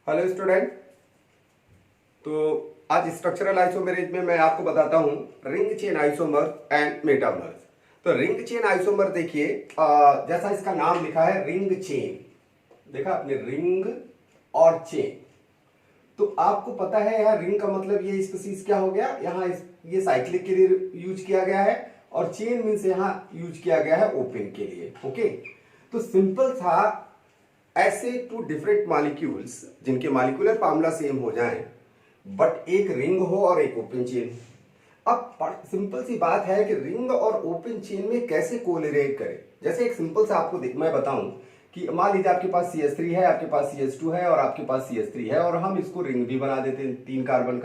Hello student. तो आज structural isomerase में मैं आपको बताता हूं ring chain isomer and metamers. तो रिंग चेन आइसोमर देखिए, जैसा इसका नाम लिखा है रिंग चेन, देखा आपने रिंग और चेन। तो आपको पता है यहाँ रिंग का मतलब ये स्पीसीज क्या हो गया, यहाँ ये साइक्लिक के लिए यूज किया गया है और चेन मीन्स यहाँ यूज किया गया है ओपन के लिए। ओके, तो सिंपल था ऐसे टू डिफरेंट मॉलिक्यूल्स जिनके मॉलिक्यूलर फार्मूला सेम हो जाएं बट एक रिंग हो और एक ओपन चेन। अब सिंपल सी बात है कि रिंग और ओपन चेन में कैसे कोरिलेट करें। जैसे एक सिंपल सा आपको मैं बताऊं कि मान लीजिए आपके पास CH3 है, आपके पास CH2 है और आपके पास CH3 है और हम इसको रिंग भी बना देते हैं, 3 कार्बन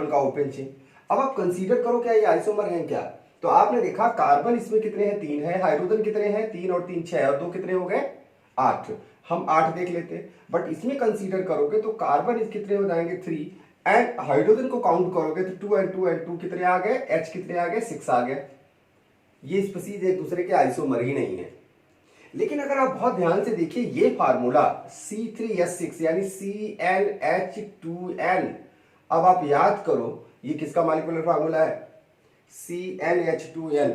का ओपन चेन। अब आप कंसीडर करो क्या ये आइसोमर है क्या। तो आपने देखा कार्बन इसमें कितने हैं, 3 है, हाइड्रोजन कितने हैं, 3 और 3 6 और 2 कितने हो गए, 8। हम 8 देख लेते हैं, बट इसमें कंसीडर करोगे तो कार्बन इस कितने हो जाएंगे 3 एंड हाइड्रोजन को काउंट करोगे तो 2 एंड 2 एंड 2 कितने आ गए, H कितने आ गए, 6 आ गए। ये स्पीसीज एक दूसरे के आइसोमर ही नहीं है। लेकिन अगर आप बहुत ध्यान से देखिए ये फार्मूला C3H6 यानी CnH2n, अब आप याद करो ये किसका मॉलिक्यूलर फार्मूला है, CnH2n।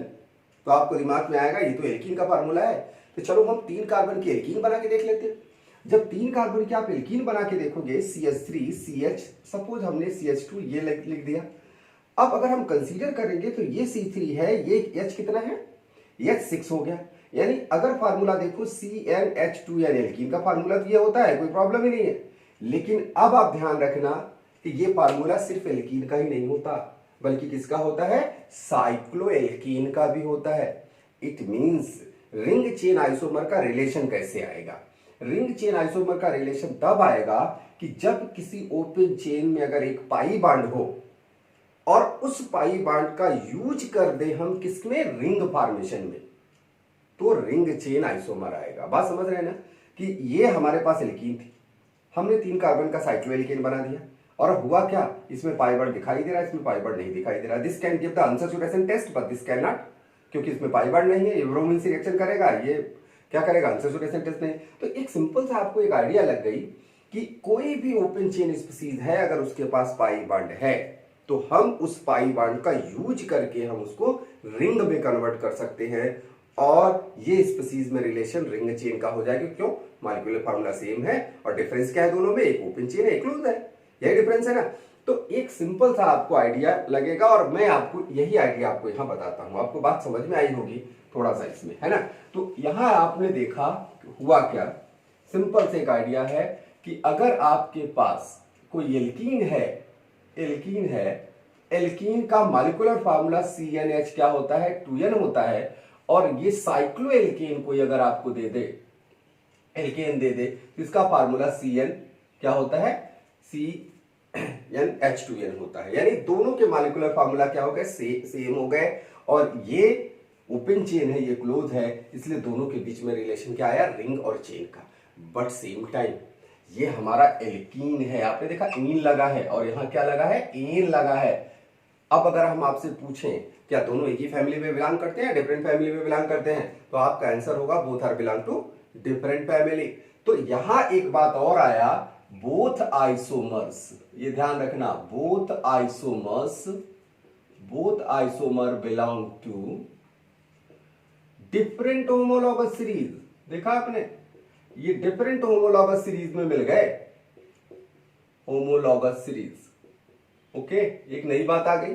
तो आपको दिमाग में आएगा ये तो एल्कीन का फार्मूला है। तो चलो हम 3 कार्बन की एल्कीन बना के देख लेते हैं। जब 3 कार्बन की आप एल्कीन बना के देखोगे CH3 CH, सपोज हमने CH2 ये लिख दिया। अब अगर हम कंसीडर करेंगे तो ये C3 है, ये H कितना है, H 6 हो गया। यानी अगर फार्मूला देखो CnH2n एल्कीन का फार्मूला तो ये होता है, कोई प्रॉब्लम ही नहीं है। लेकिन अब आप ध्यान रखना कि ये फार्मूला सिर्फ एल्कीन का ही नहीं होता बल्कि किसका होता है, साइक्लोएल्कीन का भी होता है। It means ring chain isomer का रिलेशन कैसे आएगा, रिंग चेन आइसोमर का रिलेशन तब आएगा कि जब किसी ओपन चेन में अगर एक पाई बॉन्ड हो और उस पाई बॉन्ड का यूज कर दे हम किसमें, रिंग फॉर्मेशन में, तो रिंग चेन आइसोमर आएगा। बात समझ रहे हैं ना कि ये हमारे पास एल्कीन थी, हमने 3 कार्बन का साइक्लोएल्केन बना दिया और अब हुआ क्या, इसमें पाई बॉन्ड दिखाई दे रहा है, इसमें पाई बॉन्ड नहीं दिखाई दे रहा। This can give the unsaturation test but this can not, क्योंकि इसमें पाई बॉन्ड नहीं है, ये ब्रोमीन से रिएक्शन करेगा, ये क्या करेगा, अनसैचुरेशन टेस्ट नहीं। तो एक सिंपल सा आपको एक आइडिया लग गई कि कोई भी ओपन चेन स्पीसीज है अगर उसके पास पाई बॉन्ड है तो हम उस पाई बॉन्ड का यूज करके हम उसको रिंग में कन्वर्ट कर सकते हैं और ये स्पीसीज में रिलेशन रिंग चेन का हो जाएगा। क्यों, मॉलिक्यूलर फार्मूला सेम है और डिफरेंस क्या है दोनों में, एक ओपन चेन है, एक क्लोज है, यही डिफरेंस है ना। तो एक सिंपल सा आपको आइडिया लगेगा और मैं आपको यही आइडिया आपको यहां बताता हूं, आपको बात समझ में आई होगी थोड़ा सा इसमें, है ना। तो यहां आपने देखा हुआ क्या, सिंपल से एक आइडिया है कि अगर आपके पास कोई एल्कीन है, एल्कीन का मॉलिक्यूलर फार्मूला CnH क्या होता है, 2n होता है और ये साइक्लोएल्केन कोई अगर आपको दे दे, एल्केन दे दे, तो इसका फार्मूला Cn क्या होता है, CnH2n होता है। यानी दोनों के मॉलिक्यूलर फार्मूला क्या हो गए, सेम हो गए और ये ओपन चेन है, ये क्लोज है, इसलिए दोनों के बीच में रिलेशन क्या आया, रिंग और चेन का। बट सेम टाइम ये हमारा एल्कीन है, आपने देखा इन लगा है और यहां क्या लगा है, एन लगा है। अब अगर हम आपसे पूछें क्या दोनों एक ही फैमिली में बिलोंग करते हैं, डिफरेंट फैमिली में बिलोंग करते हैं, तो आपका आंसर होगा both are belong to different family. तो यहां एक बात और आया, बोथ आइसोमर्स, ये ध्यान रखना, both isomer belong to different homologous series. देखा आपने, ये डिफरेंट होमोलॉगस सीरीज में मिल गए, होमोलॉगस सीरीज। ओके, एक नई बात आ गई,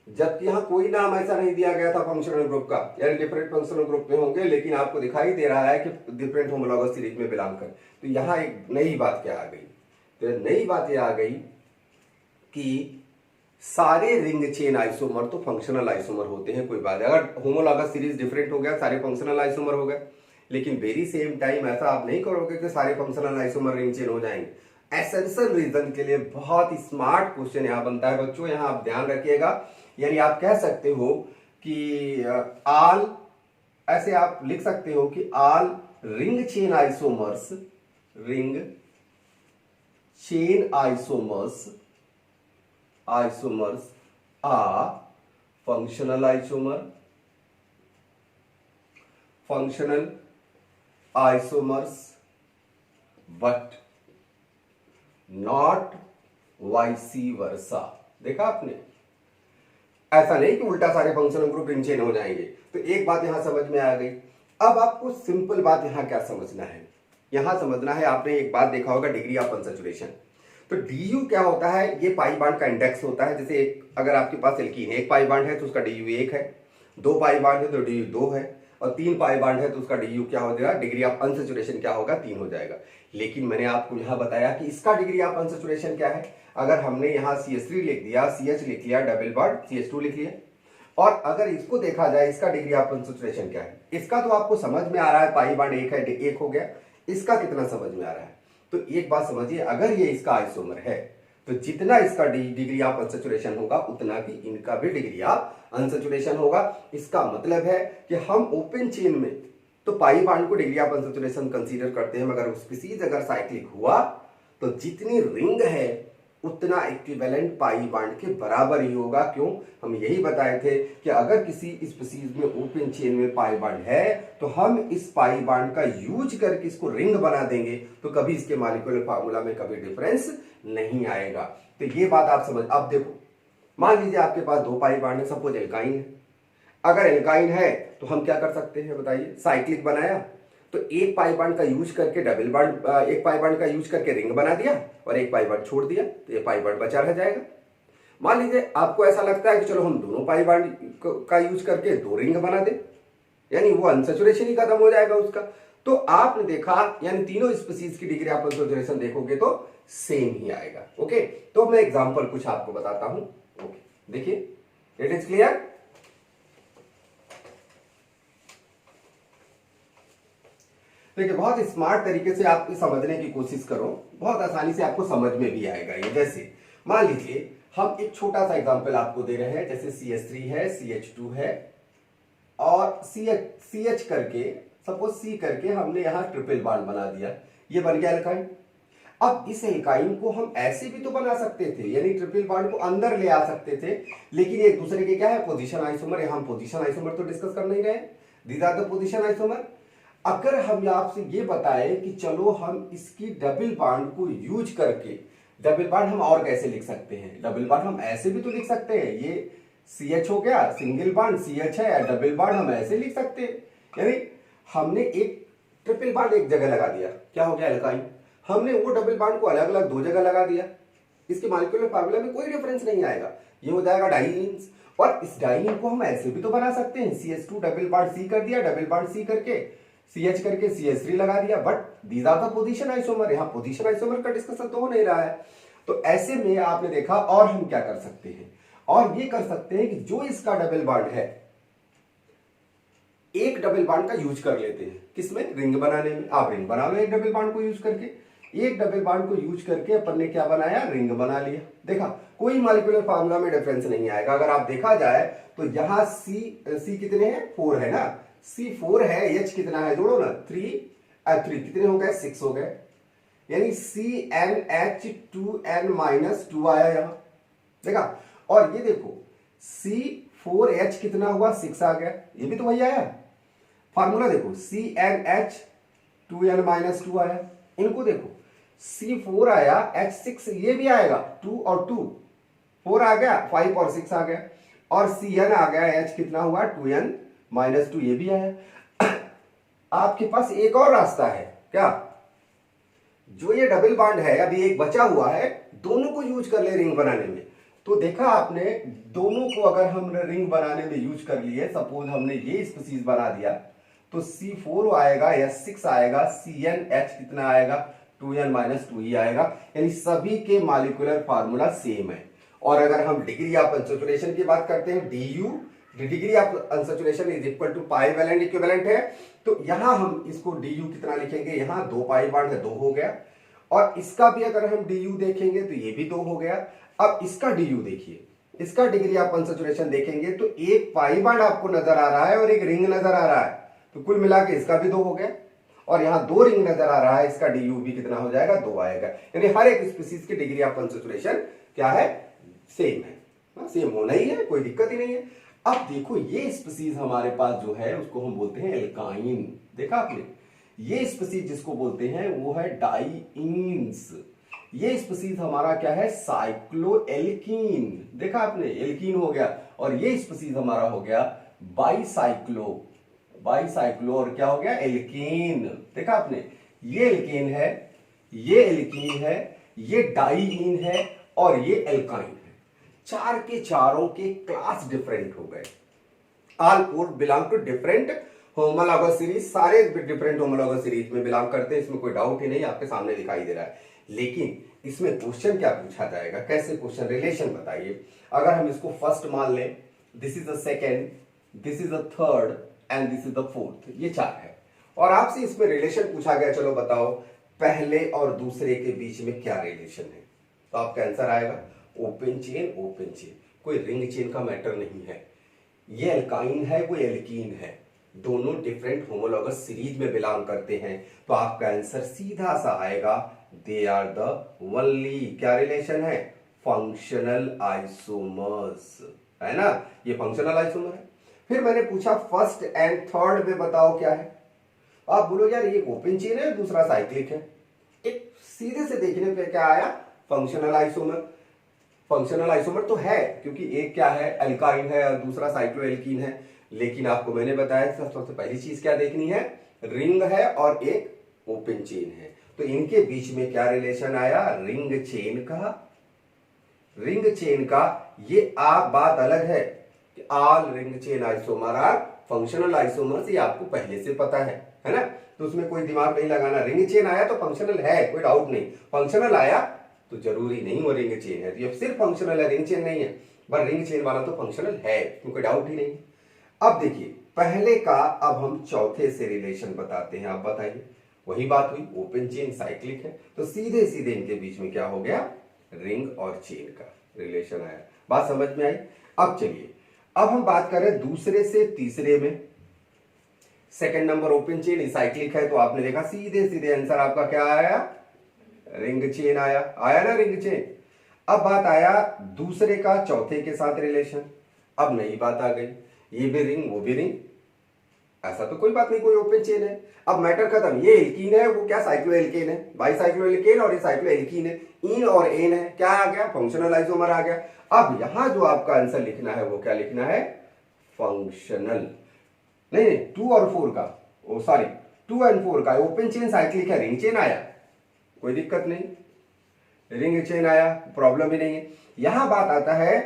जबकि यहां कोई नाम ऐसा नहीं दिया गया था फंक्शनल ग्रुप का, यानी डिफरेंट फंक्शनल ग्रुप में होंगे, लेकिन आपको दिखाई दे रहा है कि डिफरेंट होमोलॉगस सीरीज में बिलोंग कर। तो यहां एक नई बात क्या आ गई, तो नई बात यह आ गई कि सारे रिंग चेन आइसोमर तो फंक्शनल आइसोमर होते हैं, कोई बात है। अगर होमोलॉगस सीरीज डिफरेंट हो गया, सारे फंक्शनल आइसोमर हो गए, लेकिन वेरी सेम टाइम ऐसा आप नहीं करोगे कि सारे फंक्शनल आइसोमर रिंग चेन हो जाएंगे। एसेंशियल रीजन के लिए बहुत ही स्मार्ट क्वेश्चन यहां बनता है बच्चों, यहां आप ध्यान रखिएगा। यानी आप कह सकते हो कि ऑल, ऐसे आप लिख सकते हो कि all ring chain isomers are functional isomers but not vice versa. देखा आपने, ऐसा नहीं कि उल्टा सारे फंक्शनल ग्रुप इंचेन हो जाएंगे। तो एक बात यहां समझ में आ गई। अब आपको सिंपल बात यहां क्या समझना है, यहां समझना है, आपने एक बात देखा होगा डिग्री ऑफ अनसैचुरेशन। तो डी क्या होता है, ये पाई बांड का इंडेक्स होता है। जैसे अगर आपके पास एल्कीन है, एक पाई बांड है तो उसका डी 1 है, 2 पाई बांड है तो डी 2 है, और 3 पाई बांड है तो उसका डी क्या हो जाएगा, डिग्री ऑफ अनसैचुरेशन क्या होगा, 3 हो जाएगा। लेकिन मैंने आपको यहां बताया कि इसका डिग्री ऑफ अनसैचुरेशन क्या है। अगर हमने यहाँ CH3 लिख दिया, CH लिख लिया, डबल बॉन्ड CH2 लिख लिया, और अगर इसको देखा जाए इसका डिग्री ऑफ अनसैचुरेशन क्या है, इसका तो आपको समझ में आ रहा है, पाई बांड 1 है, 1 हो गया। इसका कितना समझ में आ रहा है, तो एक बात समझिए, अगर ये इसका आइसोमर है तो जितना इसका डिग्री ऑफ अनसैचुरेशन होगा उतना ही इनका भी डिग्री ऑफ अनसैचुरेशन होगा। इसका मतलब है कि हम ओपन चेन में तो पाई बांड को डिग्री ऑफ अनसैचुरेशन कंसीडर करते हैं, मगर स्पीसीज अगर साइक्लिक हुआ तो जितनी रिंग है उतना इक्विवेलेंट पाई बांड के बराबर ही होगा। क्यों, हम यही बताए थे कि अगर किसी स्पीसीज में ओपन चेन में पाई बांड है तो हम इस पाई बांड का यूज करके इसको रिंग बना देंगे, तो कभी इसके मॉलिक्यूलर फार्मूला में कभी डिफरेंस नहीं आएगा। तो ये बात आप समझ। अब देखो, मान लीजिए आपके पास 2 पाई बांड है, सपोज एल्काइन है। अगर एल्काइन है तो हम क्या कर सकते हैं बताइए, साइक्लिक बनाया तो एक पाई बांड का यूज करके डबल बांड, एक पाई बांड का यूज करके रिंग बना दिया और एक पाई बांड छोड़ दिया, तो ये पाई बांड बचा रह जाएगा। मान लीजिए आपको ऐसा लगता है कि चलो हम दोनों पाई बांड का यूज करके 2 रिंग बना दे, यानी वो अनसैचुरेशन ही खत्म हो जाएगा उसका। तो आपने देखा, यानी तीनों स्पीसीज की डिग्री ऑफ अनसैचुरेशन देखोगे तो सेम ही आएगा। ओके, तो मैं एग्जांपल कुछ आपको बताता हूं। ओके, देखिए, इट इज क्लियर। देखिए, बहुत स्मार्ट तरीके से आप समझने की कोशिश करो, बहुत आसानी से आपको समझ में भी आएगा ये। जैसे मान लीजिए हम एक छोटा सा एग्जांपल आपको दे रहे हैं, जैसे CH3 है, CH2 है और CH करके, सपोज C करके हमने यहां ट्रिपल बॉन्ड बना दिया, ये बन गया एल्काइन। अब इस एल्काइन को हम ऐसे भी तो बना सकते थे, यानी ट्रिपल बॉन्ड को अंदर ले आ सकते थे, लेकिन एक दूसरे के क्या है, पोजीशन आइसोमर। यहां पोजीशन आइसोमर तो डिस्कस कर नहीं रहे, these are the position isomer. अगर हम आपसे ये बताएं कि चलो हम इसकी डबल बॉन्ड को यूज करके, डबल बॉन्ड हम और कैसे लिख सकते हैं, डबल बॉन्ड हम ऐसे भी तो लिख सकते हैं, ये CH हो गया, सिंगल बॉन्ड CH है, डबल बॉन्ड हम ऐसे लिख सकते हैं। यानी हमने एक ट्रिपल बॉन्ड एक जगह लगा दिया, क्या हो गया एल्काइन। हमने वो डबल बॉन्ड को अलग अलग 2 जगह लगा दिया, इसके मॉलिक्यूलर फार्मूला में कोई डिफरेंस नहीं आएगा, ये हो जाएगा डाइईन्स। और इस डाइईन को हम ऐसे भी तो बना सकते हैं, CH2 डबल बॉन्ड C कर दिया, डबल बॉन्ड C करके CH करके CH3 लगा दिया, but these are the position isomer. यहां पोजीशन आइसोमर का डिस्कशन तो हो नहीं रहा है। तो ऐसे में आपने देखा, और हम क्या कर सकते हैं, और ये कर सकते हैं कि जो इसका डबल बॉन्ड है, एक डबल बॉन्ड का यूज कर लेते हैं, किसमें, रिंग बनाने में। आप रिंग बना लो एक डबल बॉन्ड को यूज करके, एक डबल बॉन्ड को यूज करके अपन ने क्या बनाया, रिंग बना लिया। देखा, कोई मॉलिक्यूलर फार्मूला में डिफरेंस नहीं आएगा। अगर आप देखा जाए तो यहां C कितने हैं, 4 है ना, C4 है, H कितना है, जोड़ो ना, 3 कितने हो गए, 6 हो गए, यानी CnH2n-2 आया यहां, देखा। और ये देखो C4H कितना हुआ, 6 आ गया, ये भी तो वही आया। फार्मूला देखो, CnH2n-2 आया, इनको देखो, C4 आया, H6 ये भी आएगा, 2 और 2 4 आ गया, 5 और 6 आ गया, और Cn आ गया, H कितना हुआ, 2n-2, ये भी आया। आपके पास एक और रास्ता है, क्या, जो ये डबल बॉन्ड है अभी एक बचा हुआ है, दोनों को यूज कर ले रिंग बनाने में। तो देखा आपने, दोनों को अगर हम रिंग बनाने में यूज कर लिए, सपोज हमने ये स्पीसीज बना दिया, तो C4 आएगा या 6 आएगा, CnH कितना आएगा, 2n-2 ही आएगा, यानी सभी के मॉलिक्यूलर फार्मूला सेम है। और अगर हम डिग्री ऑफ अनसैचुरेशन की बात करते हैं, DU, degree of unsaturation is equal to pi valent equivalent है, तो यहां हम इसको DU कितना लिखेंगे, यहां 2 पाई बांड है, 2 हो गया, और इसका भी अगर हम DU देखेंगे तो ये भी 2 हो गया। अब इसका DU देखिए, इसका डिग्री ऑफ अनसैचुरेशन देखेंगे तो एक पाई बांड आपको नजर आ रहा है और एक रिंग नजर आ रहा है, तो कुल मिला के इसका भी 2 हो गया, और यहां 2 रिंग नजर आ रहा है, इसका DU भी कितना हो जाएगा, 2 आएगा। यानी हर एक स्पीसीज की डिग्री ऑफ अनसैचुरेशन क्या है, सेम है, सेम होना ही है, कोई दिक्कत ही नहीं है। अब देखो, ये स्पीसीज हमारे पास जो है उसको हम बोलते हैं एल्काइन। देखा आपने, ये स्पीसीज जिसको बोलते हैं वो है डाइईन्स। ये स्पीसीज हमारा क्या है, साइक्लोएल्कीन। देखा आपने, एल्कीन हो गया। और ये स्पीसीज हमारा हो गया बाईसाइक्लो, बाईसाइक्लो और क्या हो गया, एल्कीन। देखा आपने, ये एल्कीन है, ये एल्कीन है, ये डाइईन है और ये एल्काइन है। चार के चारों के क्लास डिफरेंट हो गए। All four belong to different homologous series, सारे डिफरेंट होमोलॉगस सीरीज में बिलोंग करते हैं, इसमें कोई डाउट ही नहीं, आपके सामने दिखाई दे रहा है। लेकिन इसमें क्वेश्चन क्या पूछा जाएगा, कैसे क्वेश्चन, रिलेशन बताइए। अगर हम इसको फर्स्ट मान लें, this is the second, this is the third and this is the fourth, ये चार है और आपसे इसमें रिलेशन पूछा गया, चलो बताओ पहले और दूसरे के बीच में क्या रिलेशन है। तो आपका आंसर आएगा ओपन चेन, ओपन चेन, कोई रिंग चेन का मैटर नहीं है। ये एल्काइन है, कोई एल्कीन है, दोनों डिफरेंट होमोलॉगस सीरीज में बिलोंग करते हैं। तो आपका आंसर सीधा सा आएगा, दे आर द ओनली, क्या रिलेशन है, फंक्शनल आइसोमर्स, है ना, ये फंक्शनल आइसोमर है। फिर मैंने पूछा फर्स्ट एंड थर्ड में बताओ क्या है। आप बोलो यार ये ओपन चेन है, दूसरा साइक्लिक है। एक सीधे से देखने पे क्या आया, फंक्शनल आइसोमर। फंक्शनल आइसोमर तो है क्योंकि एक क्या है, अल्काइन है और दूसरा साइक्लोएल्कीन है। लेकिन आपको मैंने बताया सबसे पहली चीज क्या देखनी है, रिंग है और एक ओपन चेन है। तो इनके बीच में क्या रिलेशन आया, रिंग चेन का, रिंग चेन का। ये आप बात अलग है कि all ring chain isomer are functional isomers, ये आपको पहले से पता है ना, तो उसमें कोई दिमाग नहीं लगाना। रिंग चेन आया तो फंक्शनल है, कोई डाउट नहीं। फंक्शनल आया तो जरूरी नहीं वो रिंग चेन है, ये सिर्फ फंक्शनल है, रिंग चेन नहीं है। पर रिंग चेन वाला तो फंक्शनल है, कोई डाउट ही नहीं। अब देखिए पहले का, अब हम चौथे से रिलेशन बताते हैं। आप बताइए, वही बात हुई, ओपन चेन साइक्लिक है, तो सीधे सीधे इनके बीच में क्या हो गया, रिंग और चेन का रिलेशन आया। बात समझ में आई। अब चलिए, अब हम बात करें दूसरे से तीसरे में। Second number open chain cyclic है, तो आपने देखा सीधे सीधे आंसर आपका क्या आया, रिंग चेन आया, आया ना रिंग चेन। अब बात आया दूसरे का चौथे के साथ रिलेशन। अब नई बात आ गई, ये भी रिंग वो भी रिंग, ऐसा तो कोई बात नहीं, कोई ओपन चेन है। अब मैटर खत्म, ये एल्कीन है, वो क्या साइक्लो एल्केन है, बाई साइक्लो एल्केन और ये साइक्लो एल्कीन है, इन और एन है, क्या आ गया, फंक्शनल आइसोमर आ गया। अब यहां जो आपका आंसर लिखना है वो क्या लिखना है, फंक्शनल। नहीं, 2 और 4 का, ओ सॉरी 2 एंड 4 का ओपन चेन साइक्लिक है, रिंग चेन आया, कोई दिक्कत नहीं, रिंग चेन आया, प्रॉब्लम ही नहीं है। यहां बात आता है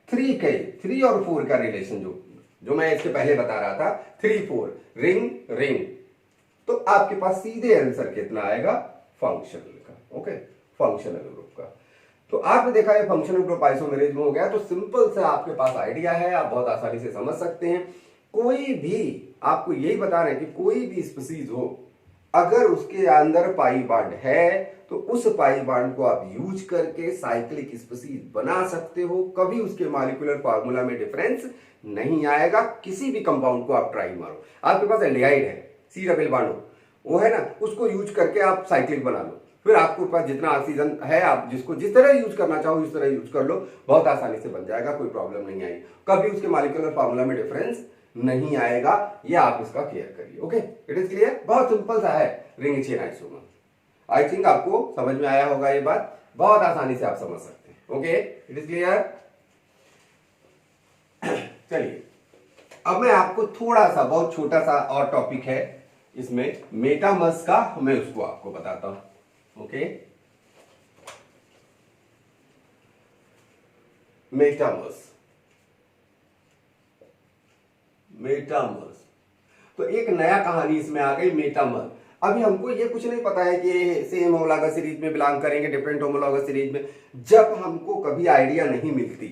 3 और 4 का रिलेशन, जो मैं इसके पहले बता रहा था, 3 4 रिंग रिंग। तो आपके पास सीधे आंसर कितना आएगा, फंक्शनल का, ओके, फंक्शनल ग्रुप का। तो आपने देखा है फंक्शनल ग्रुप आइसोमेरिज में हो गया। तो सिंपल से आपके पास आइडिया है, आप बहुत आसानी से समझ सकते हैं। कोई भी, आपको यही बता रहे हैं कि कोई भी स्पीसीज हो, अगर उसके अंदर पाई बॉन्ड है तो उस पाई बॉन्ड को आप यूज करके साइक्लिक स्पीसीज बना सकते हो। कभी उसके मॉलिक्यूलर फार्मूला में डिफरेंस नहीं आएगा। किसी भी कंपाउंड को आप ट्राई मारो, आपके पास एल्डिहाइड है, सी डबल बॉन्ड वो है ना, उसको यूज करके आप साइक्लिक बना लो, फिर आपके पास जितना ऑक्सीजन है, आप जिसको जिस तरह यूज करना चाहो उस तरह यूज कर लो, बहुत आसानी से बन जाएगा, कोई प्रॉब्लम नहीं आएगी। कभी उसके मॉलिक्यूलर फार्मूला में डिफरेंस नहीं आएगा, ये आप इसका केयर करिए। ओके, इट इज क्लियर, बहुत सिंपल सा है ring chain isomer. I think आपको समझ में आया होगा, ये बात बहुत आसानी से आप समझ सकते हैं। Okay, it is clear. चलिए, अब मैं आपको थोड़ा सा, बहुत छोटा सा और टॉपिक है इसमें, मेटामर्स का, मैं उसको आपको बताता हूं। ओके, मेटामर्स, मेटामर्स, तो एक नया कहानी इसमें आ गई, मेटामर। अभी हमको ये कुछ नहीं पता है कि सेम होमोलॉगस सीरीज में बिलोंग करेंगे, डिफरेंट होमोलॉगस सीरीज में। जब हमको कभी आइडिया नहीं मिलती,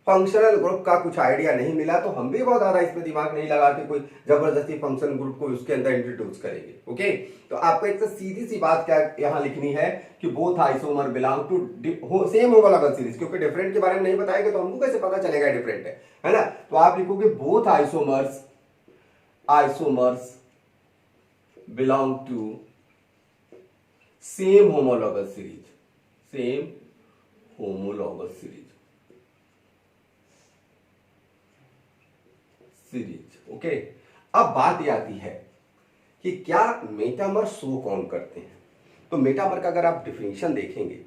फंक्शनल ग्रुप का कुछ आइडिया नहीं मिला, तो हम भी बहुत ज्यादा इसमें दिमाग नहीं लगा के कोई जबरदस्ती फंक्शनल ग्रुप को उसके अंदर इंट्रोड्यूस करेंगे। ओके, तो आपको एक तो सीधी सी बात क्या यहां लिखनी है कि both isomer belong to same homologous series, क्योंकि डिफरेंट के बारे में नहीं बताएंगे तो हमको कैसे पता चलेगा डिफरेंट है ना। तो आप लिखोगे both isomers belong to same homologous series, same homologous series, okay. अब बात ये आती है कि क्या मेटामर शो कौन करते हैं। तो मेटामर का अगर आप डिफिनीशन देखेंगे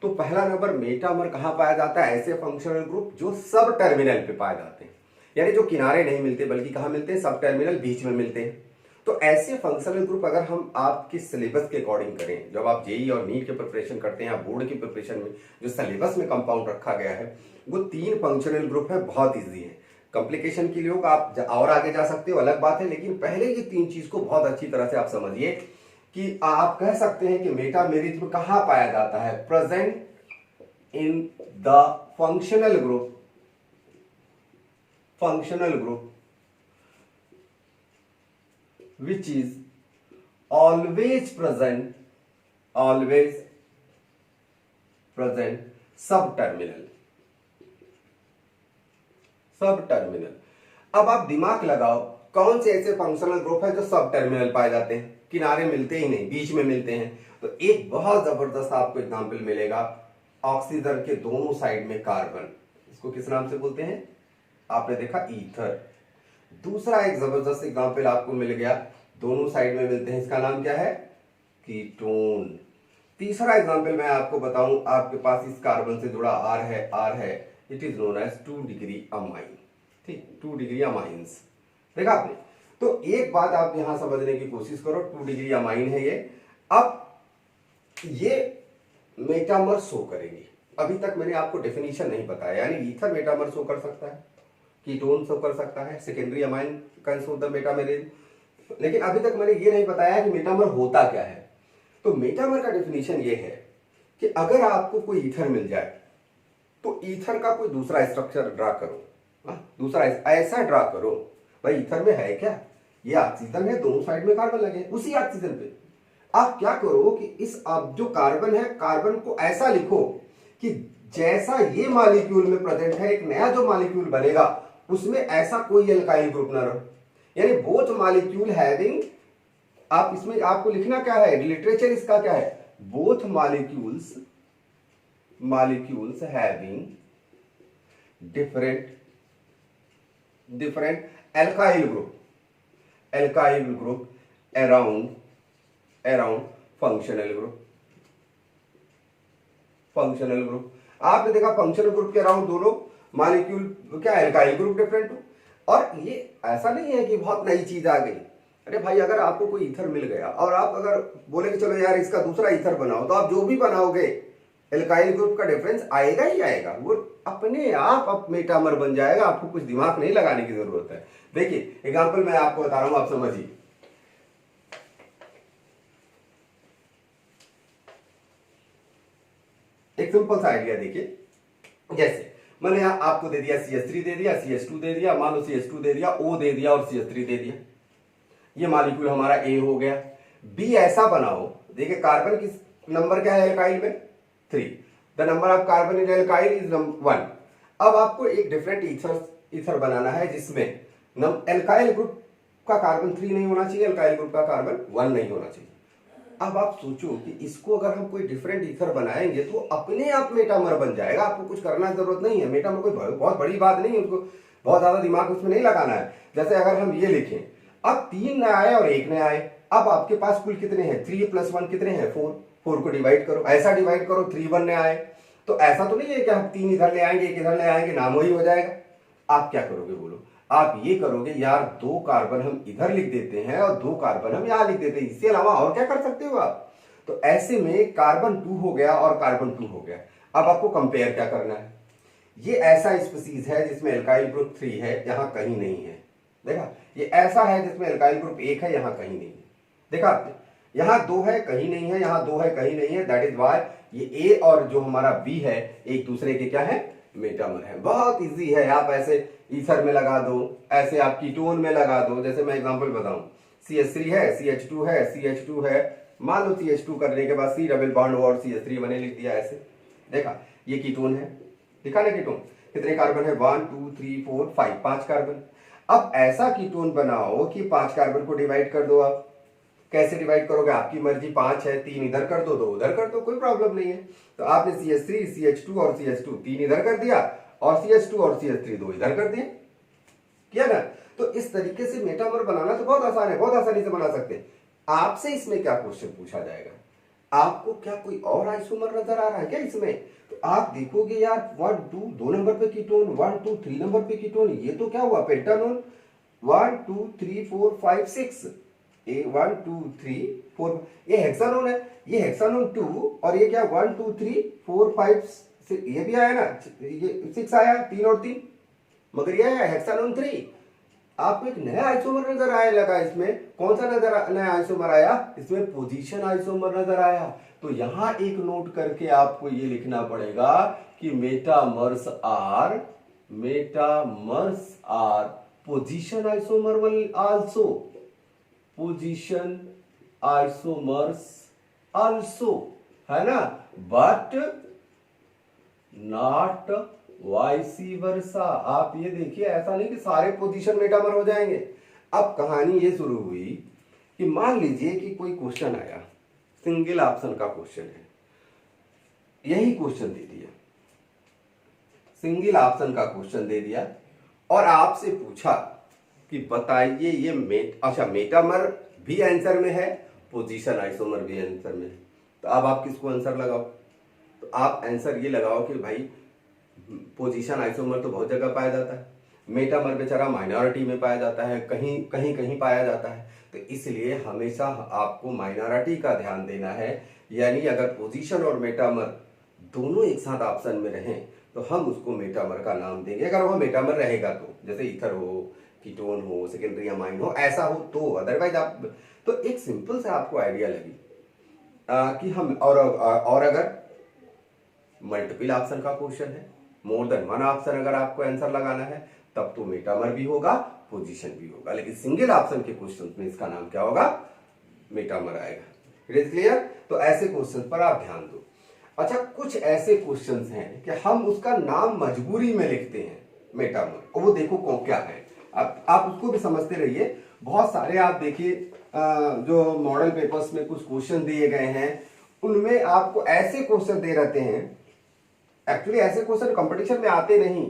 तो पहला नंबर, मेटामर कहाँ पाया जाता है? ऐसे फंक्शनल ग्रुप जो सब टर्मिनल पे पाए जाते हैं, यानी जो किनारे नहीं मिलते बल्कि कहाँ मिलते हैं? सब टर्मिनल, बीच में मिलते हैं। तो ऐसे फंक्शनल ग्रुप अगर हम आपके सिलेबस के अकॉर्डिंग करें, जब आप जेई और नीट के प्रिपरेशन करते हैं या बोर्ड की प्रिपरेशन में जो सिलेबस में कंपाउंड रखा गया है वो 3 फंक्शनल ग्रुप है, बहुत ईजी है। कॉम्प्लिकेशन के लिए आप और आगे जा सकते हो, अलग बात है, लेकिन पहले ये 3 चीज को बहुत अच्छी तरह से आप समझिए कि आप कह सकते हैं कि मेटामेरिज्म कहां पाया जाता है? Present in the functional group which is always present सब टर्मिनल। अब आप दिमाग लगाओ, कौन से ऐसे फंक्शनल ग्रुप है जो सब टर्मिनल पाए जाते हैं, किनारे मिलते ही नहीं, बीच में मिलते हैं? तो एक बहुत जबरदस्त आपको एग्जांपल मिलेगा, ऑक्सीजन के दोनों साइड में कार्बन, इसको किस नाम से बोलते हैं? आपने देखा, ईथर। दूसरा एक जबरदस्त एग्जांपल आपको मिल गया, दोनों साइड में मिलते हैं, इसका नाम क्या है? कीटोन। तीसरा एग्जांपल मैं आपको बताऊं, आपके पास इस कार्बन से जुड़ा R है, it is known as 2 degree amine. ठीक, 2 डिग्री अमाइंस। देखा आपने? तो एक बात आप यहां समझने की कोशिश करो, 2 डिग्री अमाइन है ये। अब ये मेटामर शो करेंगे। अभी तक मैंने आपको डेफिनेशन नहीं बताया, यानी ईथर मेटामर शो कर सकता है, कीटोन शो कर सकता है, secondary amine can show the metamerism, लेकिन अभी तक मैंने ये नहीं बताया कि मेटामर होता क्या है। तो मेटामर का डेफिनेशन ये है कि अगर आपको कोई ईथर मिल जाए तो ईथर का कोई दूसरा स्ट्रक्चर ड्रा करो, दूसरा ऐसा ड्रा करो, भाई ईथर में है क्या? ये ऑक्सीजन है, दोनों साइड में कार्बन लगे, उसी ऑक्सीजन पे आप क्या करो कि इस अब जो कार्बन है, कार्बन को ऐसा लिखो कि जैसा ये मॉलिक्यूल में प्रेजेंट है, एक नया जो मॉलिक्यूल बनेगा उसमें ऐसा कोई एल्काइल ग्रुप ना रहो, यानी बोथ मॉलिक्यूल हैविंग, आप इसमें आपको लिखना क्या है, लिटरेचर इसका क्या है? Both molecules having different alkyl group around functional group. आपने देखा फंक्शनल ग्रुप के अराउंड दोनों मॉलिक्यूल क्या, एल्काइल ग्रुप डिफरेंट हो। और ये ऐसा नहीं है कि बहुत नई चीज आ गई। अरे भाई, अगर आपको कोई ईथर मिल गया और आप अगर बोले कि चलो यार इसका दूसरा ईथर बनाओ, तो आप जो भी बनाओगे एल्काइल ग्रुप का डिफरेंस आएगा ही आएगा, वो अपने आप मेटामर बन जाएगा, आपको कुछ दिमाग नहीं लगाने की जरूरत है। देखिए एग्जांपल मैं आपको बता रहा हूं, आप समझिए। एक सिंपल सा आइडिया देखिए, जैसे मैंने आपको दे दिया CH3 दे दिया, CH2 दे दिया, मान लो CH2 दे दिया, O दे दिया और CH3 दे दिया, ये मॉलिक्यूल हमारा A हो गया। B ऐसा बनाओ, देखिए कार्बन किस नंबर क्या है एल्काइल में? 3, the number of carbon in alkyl is 1। अब आपको एक डिफरेंट ईथर बनाना है जिसमें एल्काइल ग्रुप का कार्बन 3 नहीं होना चाहिए, एल्काइल ग्रुप का कार्बन 1 नहीं होना चाहिए। अब आप सोचो कि इसको अगर हम कोई डिफरेंट ईथर बनाएंगे तो अपने आप मेटामर बन जाएगा, आपको कुछ करना की जरूरत नहीं है। मेटामर कोई बहुत बड़ी बात नहीं है, उसको बहुत ज्यादा दिमाग उसमें नहीं लगाना है। जैसे अगर हम ये लिखें, अब 3 न आए और 1 न आए, अब आपके पास कुल कितने हैं? 3 + 1 कितने हैं? 4 को डिवाइड करो, ऐसा डिवाइड करो, 3 1 न आए, तो ऐसा तो नहीं है कि हम 3 इधर ले आएंगे 1 इधर ले आएंगे, नाम वही हो जाएगा। आप क्या करोगे बोलो? आप ये करोगे, यार 2 कार्बन हम इधर लिख देते हैं और 2 कार्बन हम यहां लिख देते हैं, इसके अलावा और क्या कर सकते हो आप? तो ऐसे में कार्बन 2 हो गया और कार्बन 2 हो गया। अब आपको कंपेयर क्या करना है? ये ऐसा स्पीसीज है जिसमें एल्काइल ग्रुप 3 है, यहां कहीं नहीं है। देखा, ये ऐसा है जिसमें एल्काइल ग्रुप 1 है, यहां कहीं नहीं है। देखा आपने, यहां 2 है कहीं नहीं है, यहां 2 है कहीं नहीं है, दैट इज वाई ये ए और जो हमारा बी है एक दूसरे के क्या है? मेटामर है। बहुत इजी है, आप ऐसे ईथर में लगा दो, ऐसे आप कीटोन में लगा दो। जैसे मैं एग्जांपल बताऊं, CH3 है, CH2 है, CH2 है, मान लो CH2 करने के बाद C डबल बॉन्ड और CH3 मैंने लिख दिया ऐसे। देखा, ये कीटोन है, दिखा ना कीटोन कितने कार्बन है? 1 2 3 4 5, 5 कार्बन। अब ऐसा कीटोन बनाओ कि 5 कार्बन को डिवाइड कर दो। आप कैसे डिवाइड करोगे? आपकी मर्जी, 5 है, 3 इधर कर दो, 2 उधर कर दो, कोई प्रॉब्लम नहीं है। तो आपने CH3 CH2 और CH2 3 इधर कर दिया और CH2 और CH3 2 इधर कर दिए, किया ना? तो इस तरीके से मेटामर बनाना तो बहुत आसान है, बहुत आसानी से बना सकते हैं। आपसे इसमें क्या क्वेश्चन पूछा जाएगा, आपको क्या कोई और आइसोमर नजर आ रहा है क्या इसमें? तो आप देखोगे यार 1 2 2 नंबर पे कीटोन, 1 2 3 नंबर पे कीटोन, ये तो क्या हुआ पेंटानोन, 1 2 3 4 5 6, ये 1 2 3 4, ये हेक्सानोन है, ये हेक्सानोन 2, और ये क्या 1 2 3 4 5 6, ये भी आया ना, ये 6 आया, 3 और 3, मगर ये है हेक्सानोन 3। आपको एक नया आइसोमर नजर आया लगा इसमें, कौन सा नया आइसोमर आया इसमें? पोजीशन आइसोमर नजर आया। तो यहां एक नोट करके आपको ये लिखना पड़ेगा कि metamers are position isomer also, position isomers also, है ना, बट नॉट वाइसी वर्सा। आप ये देखिए, ऐसा नहीं कि सारे पोजीशन मेटामर हो जाएंगे। अब कहानी ये शुरू हुई कि मान लीजिए कि कोई क्वेश्चन आया, सिंगल ऑप्शन का क्वेश्चन है, यही क्वेश्चन दे दिया, सिंगल ऑप्शन का क्वेश्चन दे दिया और आपसे पूछा कि बताइए ये मेटामर भी आंसर में है, पोजीशन आइसोमर भी आंसर में है, तो अब आप किसको आंसर लगाओ? तो आप आंसर ये लगाओ कि भाई पोजीशन आइसोमर तो बहुत जगह पाया जाता है, मेटामर बेचारा माइनॉरिटी में पाया जाता है, कहीं कहीं कहीं पाया जाता है, तो इसलिए हमेशा आपको माइनॉरिटी का ध्यान देना है। यानी अगर पोजीशन और मेटामर दोनों एक साथ ऑप्शन में रहें तो हम उसको मेटामर का नाम देंगे, अगर वह मेटामर रहेगा तो, जैसे ईथर हो, कीटोन हो, सेकेंडरी अमाइन हो, ऐसा हो तो, अदरवाइज आप तो एक सिंपल सा आपको आइडिया लगी कि हम और अगर मल्टीपल ऑप्शन का क्वेश्चन है, मोर देन वन ऑप्शन अगर आपको आंसर लगाना है, तब तो मेटामर भी होगा, पोजीशन भी होगा, लेकिन सिंगल ऑप्शन के क्वेश्चन में इसका नाम क्या होगा? मेटामर आएगा। It is clear? तो ऐसे क्वेश्चन पर आप ध्यान दो। अच्छा, कुछ ऐसे क्वेश्चंस हैं कि हम उसका नाम मजबूरी में लिखते हैं मेटामर, और वो देखो कौन क्या है, आप उसको भी समझते रहिए। बहुत सारे आप देखिए जो मॉडल पेपर्स में कुछ क्वेश्चन दिए गए हैं, उनमें आपको ऐसे क्वेश्चन दे रहते हैं, एक्चुअली ऐसे क्वेश्चन कंपटीशन में आते नहीं,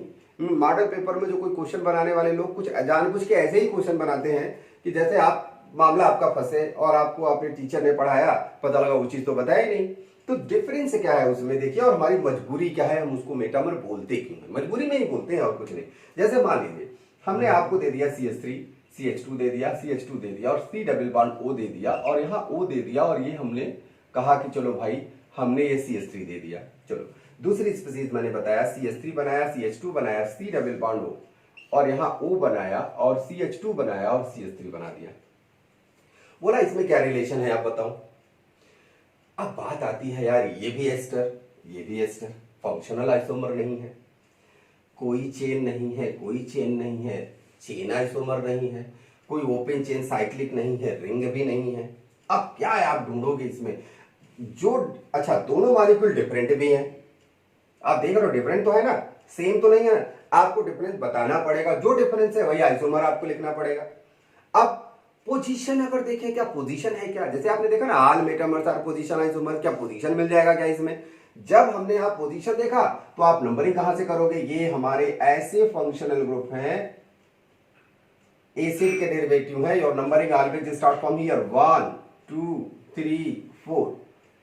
मॉडल पेपर में जो कोई क्वेश्चन बनाने वाले लोग कुछ जानबूझ के ऐसे ही क्वेश्चन बनाते हैं कि जैसे आप मामला आपका फंसे और आपको अपने टीचर ने पढ़ाया, पता लगा वो चीज तो बताया ही नहीं। तो डिफरेंस क्या है उसमें देखिए, और हमारी मजबूरी क्या है, हम उसको मेटामर बोलते क्यों है, मजबूरी में ही बोलते हैं और कुछ नहीं। जैसे मान लीजिए हमने आपको दे दिया CH3 CH2 दे दिया, CH2 दे दिया और C डबल बॉन्ड O दे दिया, और यहाँ O दे दिया, और ये हमने कहा कि चलो भाई हमने ये CH3 दे दिया। चलो दूसरी स्पीसीज मैंने बताया, CH3 बनाया, CH2 बनाया, C डबल बॉन्ड O, और यहाँ O बनाया और CH2 बनाया और CH3 बना दिया। बोला इसमें क्या रिलेशन है आप बताओ? अब बात आती है यार, ये भी एस्टर, ये भी एस्टर, फंक्शनल आइसोमर नहीं है, कोई चेन नहीं है, कोई चेन नहीं है, चेन आइसोमर नहीं है, कोई ओपन चेन साइक्लिक नहीं है, रिंग भी नहीं है। अब क्या है आप ढूंढोगे इसमें जो, अच्छा दोनों मॉलिक्यूल डिफरेंट भी हैं, आप देख रहे हो डिफरेंट तो है ना, सेम तो नहीं है, आपको डिफरेंस बताना पड़ेगा, जो डिफरेंस है वही आइसोमर आपको लिखना पड़ेगा। अब पोजीशन अगर देखें, क्या पोजीशन है क्या, जैसे आपने देखा ना all metamers are position isomer, क्या पोजीशन मिल जाएगा क्या इसमें? जब हमने यहां पोजीशन देखा तो आप नंबरिंग कहां से करोगे? ये हमारे ऐसे फंक्शनल ग्रुप हैं, एसिड के डेरिवेटिव है, your numbering always start from here 1 2 3 4,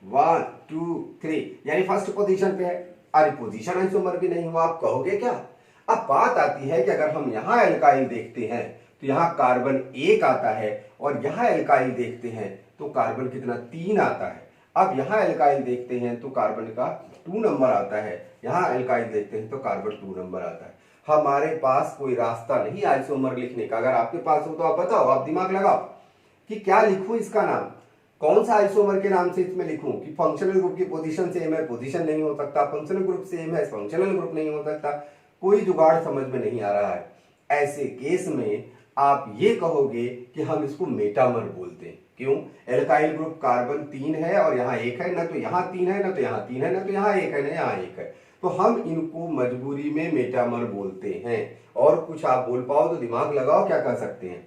1 2 3, यानी फर्स्ट पोजीशन पे है। अरे पोजीशन आइसोमर भी नहीं हुआ, आप कहोगे क्या? अब बात आती है कि अगर हम यहां एल्काइल देखते हैं तो यहां कार्बन 1 आता है, और यहां एल्काइल देखते हैं तो कार्बन कितना 3 आता है। अब यहां एल्काइल देखते हैं तो कार्बन का 2 नंबर आता है, यहां एल्काइल देखते हैं तो कार्बन 2 नंबर आता है। हमारे पास कोई रास्ता नहीं आइसोमर लिखने का, अगर आपके पास हो तो आप बताओ, आप दिमाग लगाओ कि क्या लिखूं इसका नाम, कौन सा आइसोमर के नाम से इसमें लिखूं? कि फंक्शनल ग्रुप की पोजीशन सेम है, पोजीशन नहीं हो सकता, फंक्शनल ग्रुप सेम है, फंक्शनल ग्रुप नहीं हो सकता, कोई जुगाड़ समझ में नहीं आ रहा है। ऐसे केस में आप ये कहोगे कि हम इसको मेटामर बोलते हैं। क्यों? एल्काइल ग्रुप कार्बन 3 है और यहाँ 1 है, ना तो यहाँ 3 है, ना तो यहाँ 3 है, ना तो यहाँ 1 है, ना यहाँ 1 है, तो हम इनको मजबूरी में मेटामर बोलते हैं। और कुछ आप बोल पाओ तो दिमाग लगाओ क्या कर सकते हैं,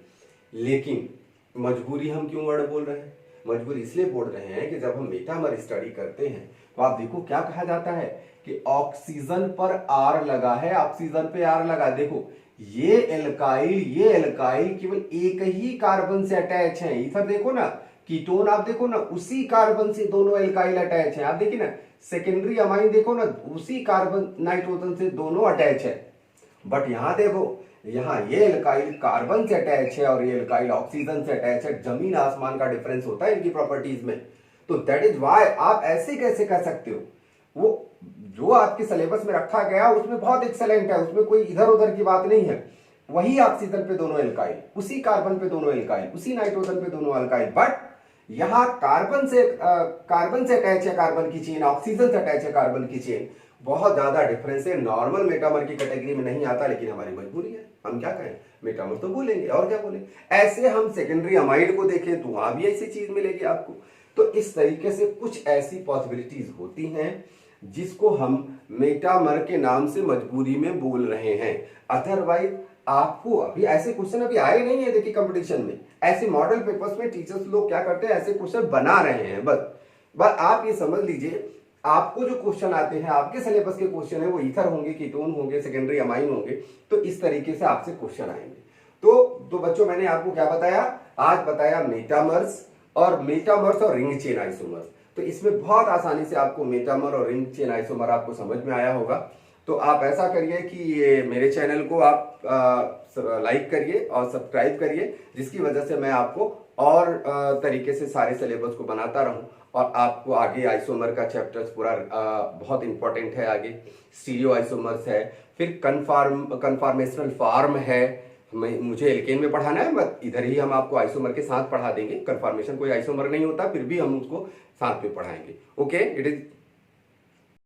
लेकिन मजबूरी हम क्यों वर्ड बोल रहे हैं? मजबूरी इसलिए बोल रहे हैं कि जब हम मेटामर स्टडी करते हैं तो आप देखो क्या कहा जाता है कि ऑक्सीजन पर आर लगा है, ऑक्सीजन पे आर लगा, देखो ये एल्काइल केवल एक ही कार्बन से अटैच है। इधर देखो ना, कीटोन आप देखो ना, उसी कार्बन से दोनों एल्काइल अटैच है। आप देखिए ना, सेकेंडरी अमाइन देखो ना, उसी कार्बन नाइट्रोजन से दोनों अटैच है। बट यहां देखो, यहाँ ये एल्काइल कार्बन से अटैच है और ये एल्काइल ऑक्सीजन से अटैच है। जमीन आसमान का डिफरेंस होता है इनकी प्रॉपर्टीज में। तो दैट इज वाई आप ऐसे कैसे कर सकते हो, वो जो आपके सिलेबस में रखा गया उसमें बहुत एक्सेलेंट है, उसमें कोई इधर उधर की बात नहीं है। वही ऑक्सीजन पे दोनों एल्काइल, उसी कार्बन पे दोनों एल्काइल, उसी नाइट्रोजन पे दोनों एल्काइल। बट यहां कार्बन से अटैच है कार्बन की चेन, ऑक्सीजन से अटैच है कार्बन की चेन। बहुत ज्यादा डिफरेंस है, नॉर्मल मेटामर की कैटेगरी में नहीं आता, लेकिन हमारी मजबूरी है, हम क्या करें, मेटामर तो बोलेंगे और क्या बोले। ऐसे हम सेकेंडरी अमाइड को देखें तो वहां भी ऐसी चीज मिलेगी आपको। तो इस तरीके से कुछ ऐसी पॉसिबिलिटीज होती हैं जिसको हम मेटामर के नाम से मजबूरी में बोल रहे हैं। अदरवाइज आपको अभी ऐसे क्वेश्चन अभी आए नहीं है, देखिए कंपटीशन में ऐसे मॉडल पेपर्स में टीचर्स लोग क्या करते हैं, ऐसे क्वेश्चन बना रहे हैं। बस आप ये समझ लीजिए, आपको जो क्वेश्चन आते हैं, आपके सिलेबस के क्वेश्चन है वो ईथर होंगे, कीटोन होंगे, सेकेंडरी अमाइन होंगे। तो इस तरीके से आपसे क्वेश्चन आएंगे। तो बच्चों मैंने आपको क्या बताया, आज बताया मेटामर्स और रिंग चेन आइसोमर्स। तो इसमें बहुत आसानी से आपको मेटामर और रिंग चेन आइसोमर आपको समझ में आया होगा। तो आप ऐसा करिए कि ये मेरे चैनल को आप लाइक करिए और सब्सक्राइब करिए, जिसकी वजह से मैं आपको और तरीके से सारे सिलेबस को बनाता रहूं और आपको आगे आइसोमर का चैप्टर्स पूरा बहुत इंपॉर्टेंट है। आगे स्टीरियो आइसोमर्स है, फिर कन्फॉर्मेशनल फॉर्म है, मुझे एल्केन में पढ़ाना है, बट इधर ही हम आपको आइसोमर के साथ पढ़ा देंगे। कन्फॉर्मेशन कोई आइसोमर नहीं होता, फिर भी हम उसको साथ में पढ़ाएंगे। Okay, it is